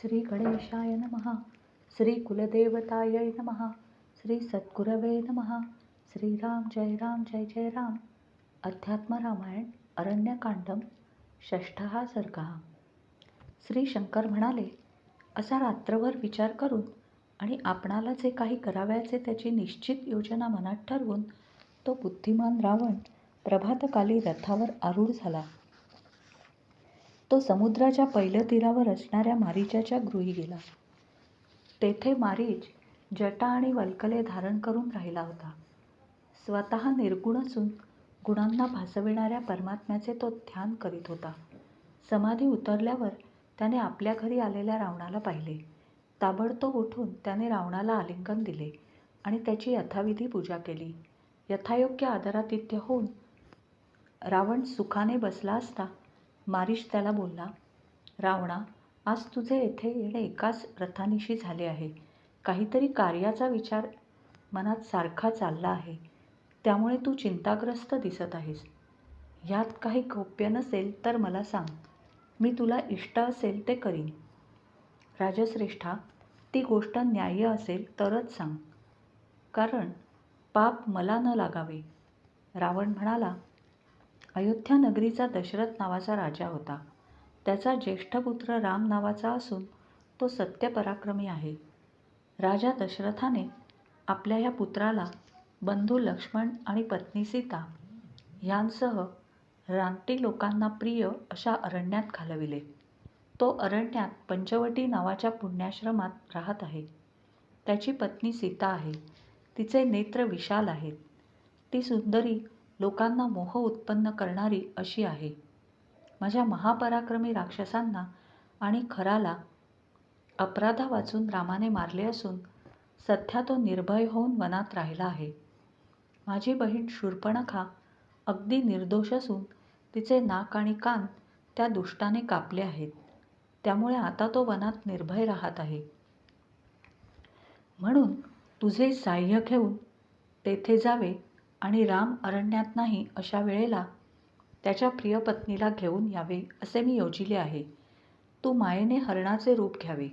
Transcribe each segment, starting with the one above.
श्री गणेशाय नमः. श्री कुलदेवतायै नमः. श्री सद्गुरवे नमः. श्रीराम जय राम जय जय राम. अध्यात्म रामायण अरण्यकांडम षष्ठः सर्गः. श्री शंकर म्हणाले, असा रात्रभर विचार करून आणि आपणाला जे काही करावयाचे त्याची निश्चित योजना मनात ठरवून तो बुद्धिमान रावण प्रभातकाली रथावर आरूढ झाला. तो समुद्राच्या पहिल्या तीरावर असणाऱ्या मारीचाच्या गृही गेला. तेथे मारीच जटा आणि वल्कले धारण करून राहिला होता. स्वतः निर्गुण असून गुणांना भासविणाऱ्या परमात्म्याचे तो ध्यान करीत होता. समाधी उतरल्यावर त्याने आपल्या घरी आलेल्या रावणाला पाहिले. ताबडतोब उठून त्याने रावणाला आलिंगन दिले आणि त्याची यथाविधी पूजा केली. यथायोग्य आदरातिथ्य होऊन रावण सुखाने बसला असता मारीच त्याला बोलला, रावणा, आज तुझे येथे येणे एकाच रथानिशी झाले आहे. काहीतरी कार्याचा विचार मनात सारखा चालला आहे, त्यामुळे तू चिंताग्रस्त दिसत आहेस. ह्यात काही गोप्य नसेल तर मला सांग, मी तुला इष्ट असेल ते करीन. राजश्रेष्ठा, ती गोष्ट न्याय्य असेल तरच सांग, कारण पाप मला न लागावे. रावण म्हणाला, अयोध्या नगरीचा दशरथ नावाचा राजा होता. त्याचा ज्येष्ठ पुत्र राम नावाचा असून तो सत्यपराक्रमी आहे. राजा दशरथाने आपल्या ह्या पुत्राला बंधू लक्ष्मण आणि पत्नी सीता यांसह रानटी लोकांना प्रिय अशा अरण्यात घालविले. तो अरण्यात पंचवटी नावाच्या पुण्याश्रमात राहत आहे. त्याची पत्नी सीता आहे. तिचे नेत्र विशाल आहेत. ती सुंदरी लोकांना मोह उत्पन्न करणारी अशी आहे. माझ्या महापराक्रमी राक्षसांना आणि खराला अपराधा वाचून रामाने मारले असून सध्या तो निर्भय होऊन वनात राहिला आहे. माझी बहीण शूर्पणखा अगदी निर्दोष असून तिचे नाक आणि कान त्या दुष्टाने कापले आहेत. त्यामुळे आता तो वनात निर्भय राहत आहे. म्हणून तुझे साह्य घेऊन तेथे जावे आणि राम अरण्यात नाही अशा वेळेला त्याच्या प्रिय पत्नीला घेऊन यावे असे मी योजिले आहे. तू मायेने हरणाचे रूप घ्यावे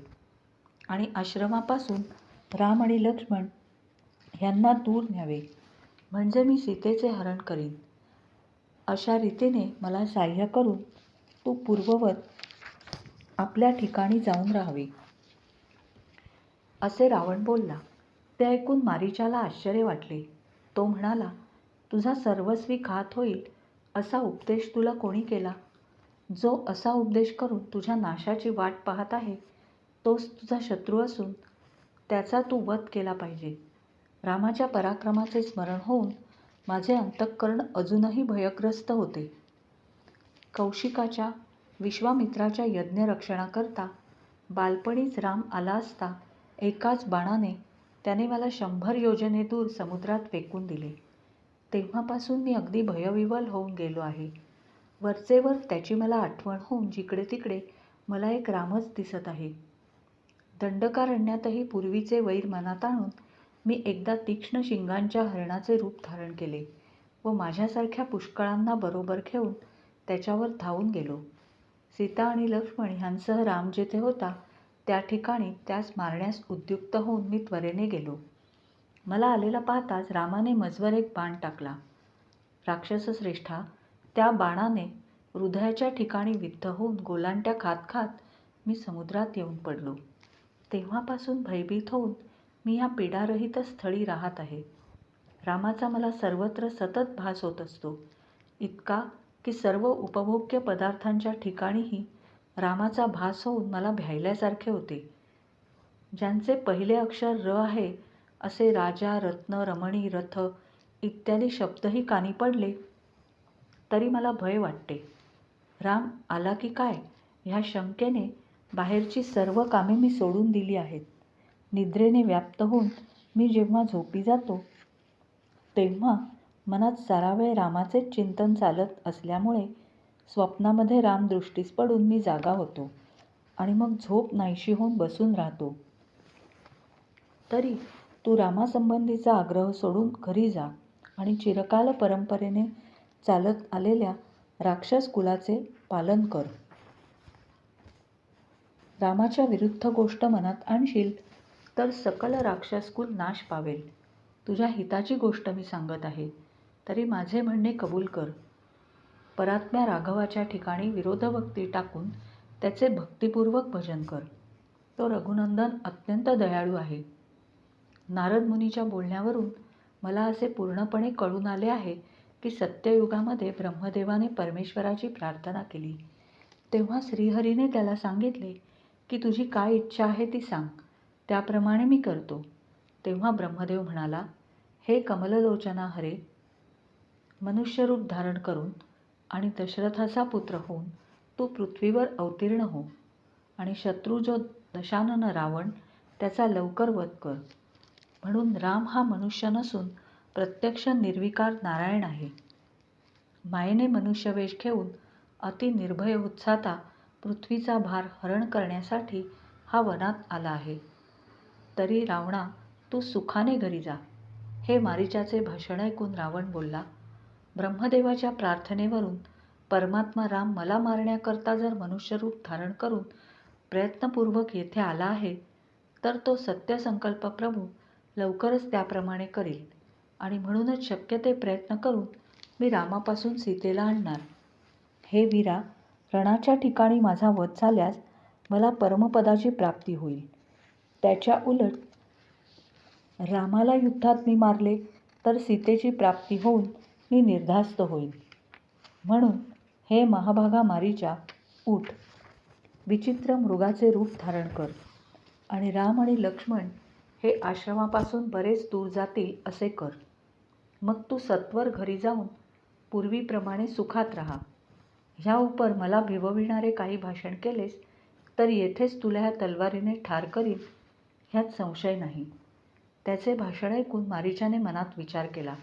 आणि आश्रमापासून राम आणि लक्ष्मण यांना दूर न्यावे, म्हणजे मी सीतेचे हरण करीन. अशा रीतीने मला साह्य करून तू पूर्ववत आपल्या ठिकाणी जाऊन राहावे. असे रावण बोलला. ते ऐकून मारीचाला आश्चर्य वाटले. तो म्हणाला, तुझा सर्वस्वी घात होईल असा उपदेश तुला कोणी केला? जो असा उपदेश करून तुझ्या नाशाची वाट पाहत आहे तोच तुझा शत्रू असून त्याचा तू वध केला पाहिजे. रामाच्या पराक्रमाचे स्मरण होऊन माझे अंतःकरण अजूनही भयग्रस्त होते. कौशिकाच्या विश्वामित्राच्या यज्ञरक्षणाकरता बालपणीच राम आला असता एकाच बाणाने त्याने मला 100 योजने दूर समुद्रात फेकून दिले. तेव्हापासून मी अगदी भयविव्हल होऊन गेलो आहे. वरचेवर त्याची मला आठवण होऊन जिकडे तिकडे मला एक रामच दिसत आहे. दंडकारण्यातही पूर्वीचे वैर मनात आणून मी एकदा तीक्ष्ण शिंगांच्या हरणाचे रूप धारण केले व माझ्यासारख्या पुष्कळांना बरोबर घेऊन त्याच्यावर धावून गेलो. सीता आणि लक्ष्मण ह्यांसह राम जेथे होता त्या ठिकाणी त्यास मारण्यास उद्युक्त होऊन मी त्वरेने गेलो. मला आलेला पाहताच रामाने मजवर एक बाण टाकला. राक्षसश्रेष्ठा, त्या बाणाने हृदयाच्या ठिकाणी विद्ध होऊन गोलांट्या खात खात मी समुद्रात येऊन पडलो. तेव्हापासून भयभीत होऊन मी ह्या पीडारहित स्थळी राहत आहे. रामाचा मला सर्वत्र सतत भास होत असतो, इतका की सर्व उपभोग्य पदार्थांच्या ठिकाणीही रामाचा भास होऊन मला भ्यायल्यासारखे होते. ज्यांचे पहिले अक्षर र आहे असे राजा, रत्न, रमणी, रथ इत्यादी शब्दही कानी पडले तरी मला भय वाटते. राम आला की काय ह्या शंकेने बाहेरची सर्व कामे मी सोडून दिली आहेत. निद्रेने व्याप्त होऊन मी जेव्हा झोपी जातो तेव्हा मनात सारा वेळ रामाचेच चिंतन चालत असल्यामुळे स्वप्नामध्ये राम दृष्टीस पडून मी जागा होतो आणि मग झोप नाहीशी होऊन बसून राहतो. तरी तू रामासंबंधीचा आग्रह सोडून घरी जा आणि चिरकाल परंपरेने चालत आलेल्या राक्षस कुलाचे पालन कर. रामाच्या विरुद्ध गोष्ट मनात आणशील तर सकल राक्षसकुल नाश पावेल. तुझ्या हिताची गोष्ट मी सांगत आहे, तरी माझे म्हणणे कबूल कर. परात्म्या राघवाच्या ठिकाणी विरोधभक्ती टाकून त्याचे भक्तिपूर्वक भजन कर. तो रघुनंदन अत्यंत दयाळू आहे. नारद मुनीच्या बोलण्यावरून मला असे पूर्णपणे कळून आले आहे की सत्ययुगामध्ये ब्रह्मदेवाने परमेश्वराची प्रार्थना केली. तेव्हा श्रीहरीने त्याला सांगितले की तुझी काय इच्छा आहे ती सांग, त्याप्रमाणे मी करतो. तेव्हा ब्रह्मदेव म्हणाला, हे कमललोचना हरे, मनुष्यरूप धारण करून आणि दशरथाचा पुत्र होऊन तू पृथ्वीवर अवतीर्ण हो आणि शत्रू जो दशानन रावण त्याचा लवकर वध कर. म्हणून राम हा मनुष्य नसून प्रत्यक्ष निर्विकार नारायण आहे. मायेने मनुष्यवेश घेऊन अति निर्भय उत्साता पृथ्वीचा भार हरण करण्यासाठी हा वनात आला आहे. तरी रावणा, तू सुखाने घरी जा. हे मारीचाचे भाषण ऐकून रावण बोलला, ब्रह्मदेवाच्या प्रार्थनेवरून परमात्मा राम मला मारण्याकरता जर मनुष्यरूप धारण करून प्रयत्नपूर्वक येथे आला आहे, तर तो सत्यसंकल्प प्रभू लवकरच त्याप्रमाणे करील आणि म्हणूनच शक्य ते प्रयत्न करून मी रामापासून सीतेला आणणार. हे वीरा, रणाच्या ठिकाणी माझा वध झाल्यास मला परमपदाची प्राप्ती होईल. त्याच्या उलट रामाला युद्धात मी मारले तर सीतेची प्राप्ती होऊन मी निर्धास्त होईल. म्हणून हे महाभागा मारीचा, उठ, विचित्र मृगाचे रूप धारण कर आणि राम आणि लक्ष्मण हे आश्रमापासून बरेच दूर जातील असे कर. मग तू सत्वर घरी जाऊन पूर्वीप्रमाणे सुखात राहा. ह्या उपर मला भिवविणारे काही भाषण केलेस तर येथेच तुला ह्या तलवारीने ठार करीन, ह्यात संशय नाही. त्याचे भाषण ऐकून मारीचाने मनात विचार केला,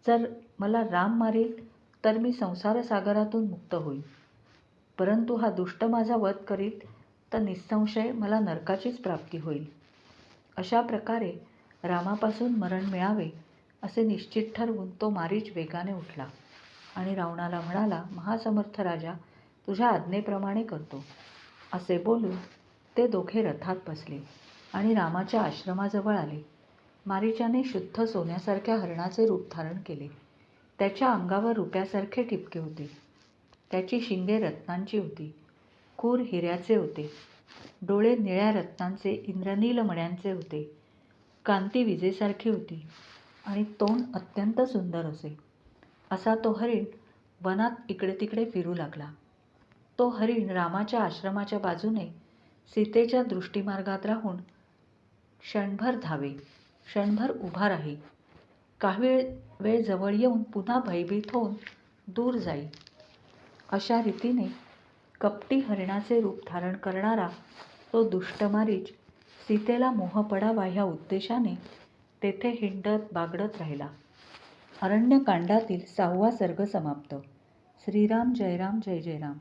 जर मला राम मारील तर मी संसारसागरातून मुक्त होईल, परंतु हा दुष्ट माझा वध करील तर निसंशय मला नरकाचीच प्राप्ती होईल. अशा प्रकारे रामापासून मरण मिळावे असे निश्चित ठरवून तो मारीच वेगाने उठला आणि रावणाला म्हणाला, महासमर्थ राजा, तुझ्या आज्ञेप्रमाणे करतो. असे बोलून ते दोघे रथात बसले आणि रामाच्या आश्रमाजवळ आले. मारीचाने शुद्ध सोन्यासारख्या हरणाचे रूप धारण केले. त्याच्या अंगावर रुप्यासारखे ठिपके होते. त्याची शिंगे रत्नांची होती, खूर हिऱ्याचे होते, डोळे निळ्या रत्नांचे इंद्रनील मण्यांचे होते, कांती विजेसारखी होती आणि तोंड अत्यंत सुंदर असे. असा तो हरिण वनात इकडे तिकडे फिरू लागला. तो हरिण रामाच्या आश्रमाच्या बाजूने सीतेच्या दृष्टीमार्गात राहून क्षणभर धावे, क्षणभर उभा राही, काही वेळ जवळ येऊन पुन्हा भयभीत होऊन दूर जाई. अशा रीतीने कपटी हरिणाचे रूप धारण करणारा तो दुष्ट मारीच सीतेला मोह पडावा ह्या उद्देशाने तेथे हिंडत बागडत राहिला. अरण्यकांडातील 6वा सर्ग समाप्त. श्रीराम जय राम जय जय राम.